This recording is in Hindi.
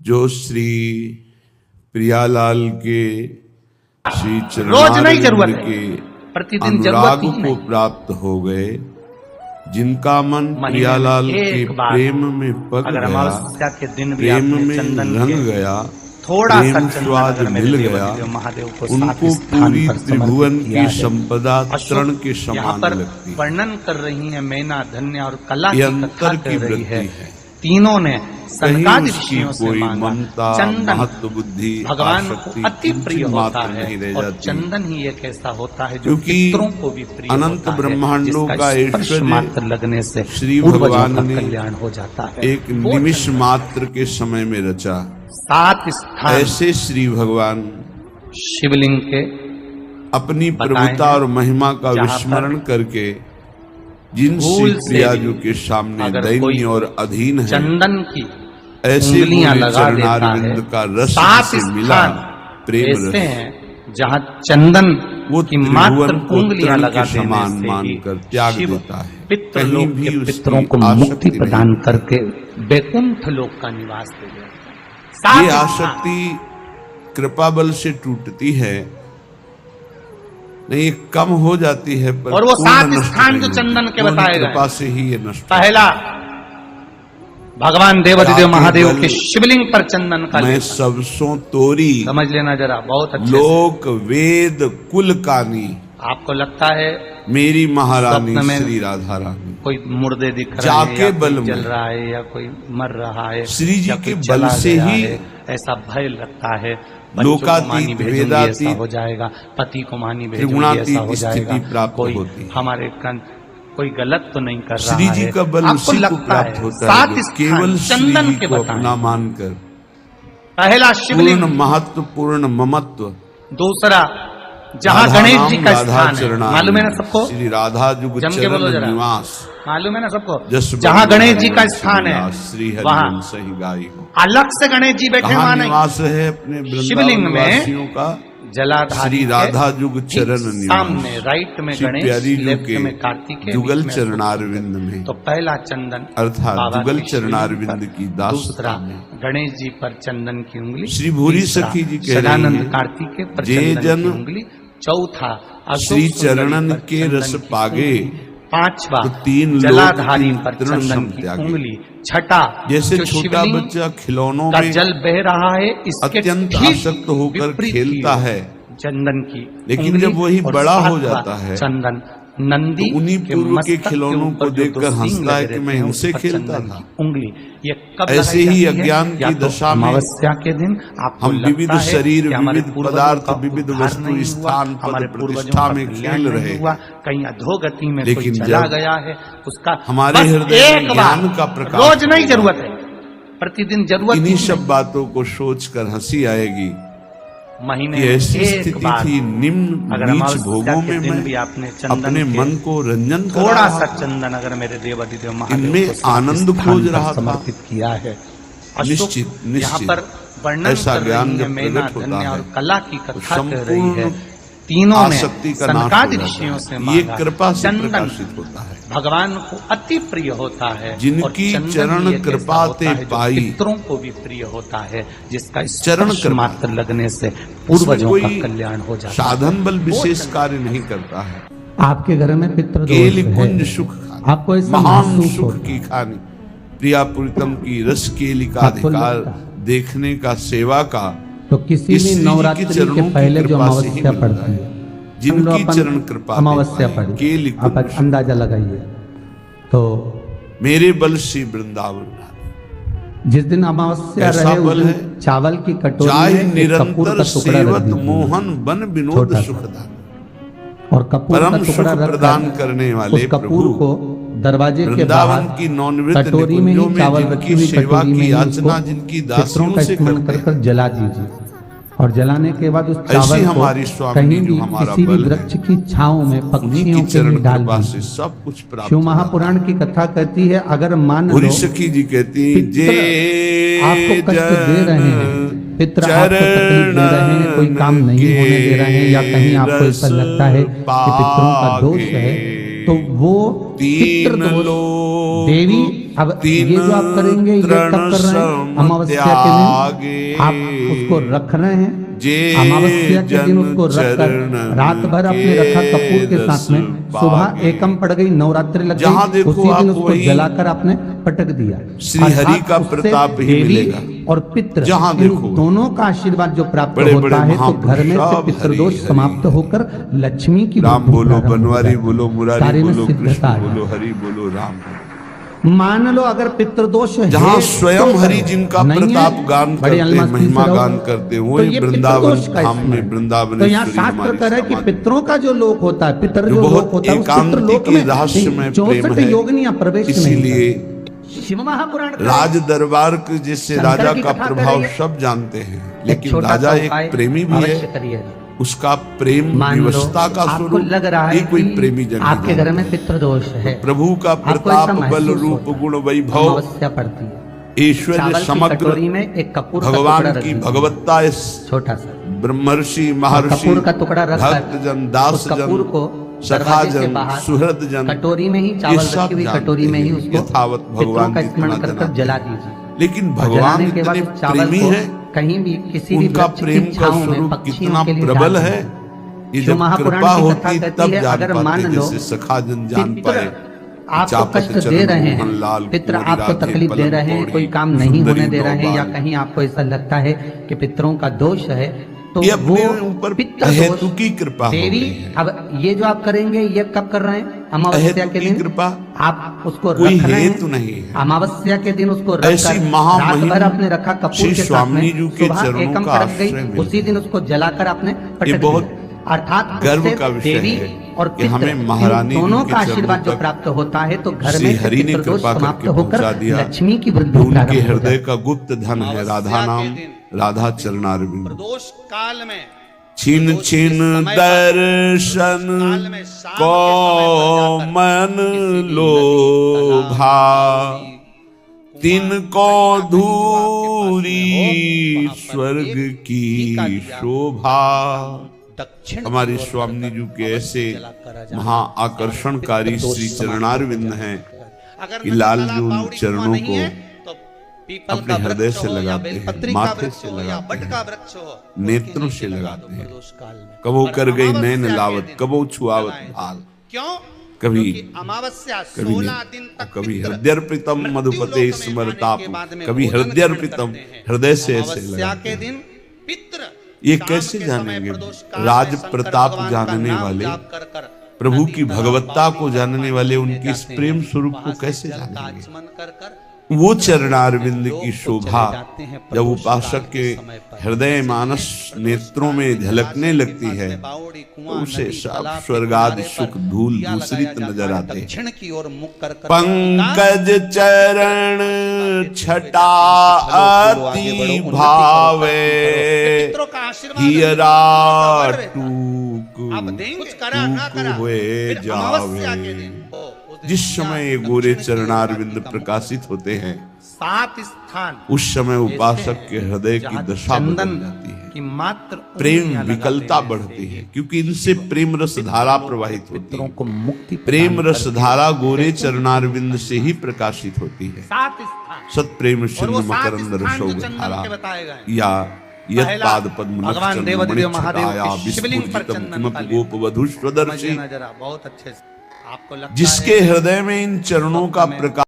जो श्री प्रियालाल के श्री रोज नहीं जरूरत चरणारविंद है, के प्रतिदिन अनुराग जरूरत ही को नहीं। प्राप्त हो गए, जिनका मन महीने में प्रियालाल के एक बार प्रेम में पक अगर गया, अमावस्या के दिन भी प्रेम आपने में चंदन रंग के गया, थोड़ा सा प्रेम चंदन स्वाद अगर मेरे मिल देव गया, अधिदेव महादेव को उनको सात स्थान पूरी पर त्रिभुवन समर्पित किया की है। संपदा अशोक तृण के यहाँ समान पर लगती है। वर्णन कर रही है मैना धन्य और कला ये की कथा अंतर की कर रही है। वृत्ति है। तीनों ने कहीं सनकादि उसकी ऋषियों से कोई मांगा। ममता, चंदन महत्व, बुद्धि, भगवान आसक्ति को अति प्रिय किंचित होता मात्र नहीं रह है और जाती। चंदन ही एक ऐसा होता है जो क्योंकि पितरों को भी प्रिय अनंत होता है, ब्रह्मांडों जिसका का स्पर्श ऐश्वर्य मात्र लगने से श्री पूर्वजों भगवान का ने कल्याण हो जाता है। एक वो निमिष चंदन मात्र के समय में रचा। 7 स्थान ऐसे श्री भगवान शिवलिंग के अपनी बताए प्रभुता हैं, और महिमा का जहाँ विस्मरण करके जिन भूल श्री से प्रिया भी जी के सामने अगर कोई दैन्य और अधीन है, चंदन की ऐसे उंगलियां बोले लगा देता है। चरणारविंद का रस 7 से मिला स्थान प्रेम ऐसे रस, हैं जहाँ चंदन वो की मात्र त्रिभुवन को उंगलियां तृण लगा के समान देने से ही मानकर त्याग शिव देता है। पितृलोक कहीं भी के उसकी पितरों को आसक्ति मुक्ति नहीं। प्रदान करके वैकुंठ लोक का निवास दे गया। ये 7 स्थान आसक्ति कृपा बल से टूटती है, नहीं कम हो जाती है, पर और वो पूर्ण 7 नष्ट स्थान नहीं जो होती। चंदन के पूर्ण बताए गए। कृपा से ही ये नष्ट होता है। पहला भगवान देवाधिदेव जाके महादेव बल के शिवलिंग पर चंदन का मैं लेप। सबसों तोरी समझ लेना जरा बहुत अच्छे से। लोक वेद कुल कानी, आपको लगता है मेरी महारानी स्वप्न में श्री राधा रानी कोई मुर्दे दिख रहे हैं जाके या बल कोई में जल रहा है या कोई मर रहा है, श्री जी या के कोई बल चला से गया ही है, ऐसा भय लगता है। लोकातीत, मानी भेजूंगी वेदातीत, ऐसा हो जाएगा, पति को मानी भेजूंगी त्रिगुणातीत ऐसा हो जाएगा, स्थिति प्राप्त कोई होती है। हमारे कोई गलत तो नहीं कर रहा श्री है। जी का बल आपको उसी को लगता प्राप्त है होता 7 है जो स्थान केवल श्री चंदन जी के को बताएं। अपना मानकर पहला शिवलिंग, पूर्ण महत्व, पूर्ण ममत्व, दूसरा जहाँ राधा गणेश नाम, जी का राधा स्थान है, चरणारविंद, मालूम है ना सबको, श्री राधा जुग जम के बोलो चरण जरा। निवास, मालूम है ना सबको, जस जहाँ बन गणेश जी का रस स्थान है विलास, श्री हरि वहाँ जन सही गाई हो। अलग से गणेश जी बैठे कहाँ वहां नहीं, निवास है अपने शिवलिंग वृंदावन में वासियों का? जलाधारी श्री के राधा जुग ठीक चरण निवास, सामने राइट में श्री गणेश, प्यारी जी लेफ्ट के में कार्तिकेय, जुगल बीच में चरणारविंद में, तो पहला चंदन अर्थात बाबा जुगल के शिवलिंग चरणारविंद पर, की दूसरा दासता में गणेश जी पर चंदन की उंगली, श्री भूरी तीसरा सखी जी कह रही सदानंद हैं, कार्तिकेय पर जे चंदन जन की उंगली, चौथा अशोक श्री सुंदरी चरणन पर के चंदन रस की पागे, उंगली, पांचवा तो 3 लोक जलाधारी 3 पर तृण चंदन सम की त्यागे। उंगली, छठा जैसे जो छोटा शिवलिंग बच्चा खिलौनों का में जल बह रहा है, इसके अत्यंत ठीक आसक्त होकर विपरीत खेलता की है, चंदन की लेकिन उंगली, जब वही और बड़ा हो सातवां जाता है, चंदन नंदी तो उन्हीं के पूर्व के मस्तक खिलौनों ऊपर को जो देखकर 2 सींग हंसता है लगे कि मैं रहते हैं, इनसे उस पर खेलता चंदन था। की उंगली, ये कब ऐसे लगाई ही जाती है? अज्ञान या की तो दशा में अमावस्या के दिन आपको हम लगता विविध है शरीर, कि हमारे विविध पूर्वजों पदार्थ, का विविध उद्धार वस्तु, नहीं हुआ, स्थान, पद, हमारे पूर्वजों प्रतिष्ठा का में कल्याण खेल नहीं रहे। हुआ, कहीं अधोगति में लेकिन कोई चला जब गया है, उसका हमारे बस हृदय में एक ज्ञान बार, का प्रकाश रोज नहीं होगा। जरूरत है, प्रतिदिन जरूरत इन्हीं नहीं। सब बातों को सोचकर हंसी आएगी महीने कि में ऐसी एक स्थिति बार थी, निम्न अगर नीच अमावस्या भोगों के में दिन मैं भी आपने चंदन अपने के मन को रंजन कर थोड़ा रहा सा था। चंदन अगर मेरे देवाधिदेव महादेव इनमें को सात आनंद स्थान खोज पर रहा था। समर्पित किया है। अशोक निश्चित, यहाँ निश्चित। पर वर्णन ऐसा कर ज्ञान रही है जब मैना प्रकट होता धन्य है, और कला की तो कथा कर रही है। संपूर्ण तीनों ने आसक्ति का नाश हो सनकादि जाता ऋषियों से है। ये मांगा। कृपा से चंदन प्रकाशित होता है। भगवान को अति प्रिय होता है, और जिनकी चंदन चरण भी एक ऐसा कृपा होता ते है जो पाई, पितरों को भी प्रिय होता है, जिसका चरण स्पर्श कृपा मात्र लगने से पूर्वजों का कोई कल्याण हो जाता है। साधन बल विशेष कार्य नहीं करता है। आपके घर में पितृदोष केली है, कुंज सुख खानी, आपको ऐसा महान महसूस सुख होता की है। खानी, प्रिया प्रीतम की रस केली का आपको अधिकार लगता है। देखने का, सेवा का, तो किसी इस श्री भी जी नवरात्रि की चरणों के की पहले जो कृपा से ही अमावस्या मिलता पड़ती है। है, जिनकी हम लोग अपन चरण कृपा अमावस्या ते पाई, पड़ी, केली आप कुंज सुख। अंदाजा लगाइए। तो मेरे बल से वृंदावन जिस दिन अमावस्या ऐसा रहे उस बल दिन है, चावल की कटोरी चाहे में एक कपूर निरंतर का टुकड़ा रख सेवत दीजिए, मोहन बन विनोद छोटा सा। सुखदान, और कपूर का परम टुकड़ा सुख रख प्रदान करने वाले उस कपूर प्रभु को दरवाजे के वृंदावन बाहर की नौनवृत कटोरी में निकुंजों ही में चावल जिनकी रखी हुई सेवा कटोरी में की ही याचना उसको जिनकी पितरों दासियों का से स्मरण करते कर हैं। जला दीजिए, और जलाने के बाद उस ऐसी चावल को हमारी स्वामिनी कहीं जो भी हमारा किसी भी बल है, वृक्ष की छांव में उन्हीं पक्षियों की के चरण लिए डाल कृपा दीजिए। से सब कुछ प्राप्त शिव हो जाता है। महापुराण की कथा कहती है, अगर मान लो भूरी सखी जी कहती हैं, पितर जे आपको कष्ट दे रहे हैं, पितर आपको तकलीफ दे रहे हैं, कोई काम नहीं होने दे रहे हैं, या कहीं आपको ऐसा लगता है कि पितरों का दोष है, तो वो तीन पितृदोष लोक देवी। अब ये जो आप करेंगे ये कब कर रहे हैं? अमावस्या के दिन आप उसको रख रहे हैं। अमावस्या के दिन उसको रखकर रात भर आपने रखा कपूर के साथ में, सुबह एकम पड़ गई, नवरात्रि लग गई, उसी दिन उसको जलाकर आपने पटक दिया। श्री हरि का प्रताप ही मिलेगा। और पितृ जहां इन देखो दोनों का आशीर्वाद जो प्राप्त बड़े होता है तो घर में से महापुरुष पितृदोष हरि, समाप्त होकर लक्ष्मी की राम वृद्धि बोलो, प्रारंभ हो बनवारी जाती है। बोलो, मुरारी सारे में बोलो, सिद्धता कृष्ण आ बोलो, जाती हरि बोलो, राम बोलो। है। मान लो अगर पितृदोष है जहाँ स्वयं तो हरि जिनका नहीं है, प्रताप गान बड़े करते, अलमस्ती से महिमा रहो। गान करते, वो तो ही ये वृंदावन पितृदोष का धाम में स्मरण। वृंदावन तो यहाँ शास्त्र कह रहा है कि पितरों का जो लोक होता है, पितर जो लोक होता है, उस एकांति पितृलोक के रहस्य में प्रेम 64 है। योगिनियां प्रवेश नहीं इसीलिए करती। शिव महापुराण राज दरबार के जैसे शंकर राजा की का कथा प्रभाव करिए। सब जानते हैं, एक लेकिन छोटा राजा सा एक उपाय प्रेमी भी अवश्य है। करिए। उसका प्रेम मान लो विवशता का आपको स्वरूप लग रहा है ये कोई कि प्रेमी जन आपके नहीं घर में जानता। पितृदोष है, प्रभु का आपको ऐसा प्रताप बल महसूस रूप होता है। गुण वैभव अमावस्या पड़ती है, ऐश्वर्य चावल की समग्र कटोरी में एक कपूर का भगवान टुकड़ा रख की दीजिए, भगवत्ता इस छोटा सा ब्रह्मर्षि महर्षि कपूर का टुकड़ा रखकर भक्त जन दास उस कपूर जन को सखा दरवाजे से जन बाहर सुहृद जन कटोरी में ही ये चावल सब रखी हुई जानते कटोरी में ही हैं। उसको यथावत पितरों भगवान का की स्मरण इतना कर जनाते जला हैं। दीजिए। लेकिन और भगवान जलाने के बाद इतने उस चावल प्रेमी को है, कहीं भी किसी भी उनका वृक्ष की प्रेम का छांव में स्वरूप पक्षियों कितना के लिए प्रबल डाल है। दीजिए। ये शिव जब महापुराण कृपा की होती कथा कहती तब है, जान अगर मान पाते, लो जैसे सखा जन जान पितृ पाए। आपको चापत कष्ट चरण दे रहे मोहन लाल, हैं, पितृ कुंवरी आपको राधे, तकलीफ दे पलंग रहे हैं, पौड़ी, कोई काम नहीं सुंदरी होने दे रहे हैं, या नौबाल। कहीं आपको ऐसा लगता है कि पितरों का दोष है, तो ये वो अपने ऊपर पितृ अहेतु दोष की कृपा हो देवी। गई है। अब ये जो आप करेंगे ये कब कर रहे हैं? अमावस्या अहेतु के की दिन कृपा आप उसको कोई रख रहे हेतु हैं। नहीं है। अमावस्या के दिन उसको ऐसी रखकर महामहिम रात भर आपने रखा कपूर श्री के साथ स्वामी में, जी के सुबह चरणों एकम का पड़क आश्रय गई, मिला। उसी दिन उसको जलाकर आपने पटक ये बहुत दिया। अर्थात गर्व उससे का विषय देवी है और कि हमें पितृ महारानी इन दोनों जी के का आशीर्वाद चरणों जो तक प्राप्त होता है तो घर श्री में हरि ने पितृदोष कृपा समाप्त करके होकर पहुंचा दिया। लक्ष्मी की वृद्धि उनके प्रारंभ हो हृदय जाती का गुप्त धन है राधा नाम, राधा चरणारविंद। प्रदोष काल में छिन छिन दर्शन को मन लोभा, तिनको धूरी स्वर्ग की शोभा। दक्षिण हमारी स्वामी जी के ऐसे महा आकर्षणकारी श्री चरणारविंद हैं कि लाल जो चरणों को अपने हृदय से लगाते हैं, माथे से लगाते हैं, नेत्रों से लगाते हैं। कबो कर गई नैन लावत, कबो छुआवत भाल। क्यों? कभी अमावस्या कभी 16 दिन तक कभी हृदयर्पितम मधुपते स्मरताप, कभी हृदयर्पितम, हृदय से ऐसे अमावस्या लगाते के हैं। दिन पितृ ये शाम कैसे के जानेंगे? समय प्रदोष काल राज में शंकर प्रताप भगवान का जानने नाम वाले, जाप कर कर प्रभु नदी, की तालाब, भगवत्ता को बावड़ी, जानने वाले पानी उनके इस जाते प्रेम हैं। स्वरूप को वहां से कैसे जल का जानेंगे? आचमन कर कर वो चरणारविंद की लोग शोभा चले जाते हैं जब प्रदोष उपासक काल के समय पर। हृदय मानस नेत्रों में झलकने लगती है बावड़ी, तो कुआं, उसे नदी, सब तालाब के स्वर्गादि किनारे सुख पर धूल दिया दूसरित लगाया जाता नजर है। आते हैं। दक्षिण की ओर मुख कर कर पंकज चरण छटा अति भावे, पितरों का आशीर्वाद हियरा अब देंगे, कुछ करा ना करा, टूक हुए फिर अमावस्या के जावे। दिन, उस दिन जिस समय ये गोरे दक्षिण की ओर चरणारविंद आरती का प्रकाशित होते हैं, 7 स्थान उस समय उपासक के हृदय की जहाँ दशा बदल चंदन जाती है। की मात्र प्रेम उंगलियां विकलता लगाते बढ़ती है, क्योंकि इनसे प्रेम रस धारा प्रवाहित होती पितरों है। को मुक्ति प्रेम रस धारा गोरे चरणारविंद से ही प्रकाशित होती है। 7 स्थान सत प्रेम और सिंधु वो 7 मकरंद स्थान जो रसोग चंदन धारा के बताए गए या यत पहला, पाद पद्म भगवान देवदेव महादेव के शिवलिंग पर विस्फुरितम चंदन किमपि का गोप वधु स्वदर्शी, समझिए ना जरा बहुत अच्छे से आपको लगता जिसके है हृदय में इन चरणों का प्रकाश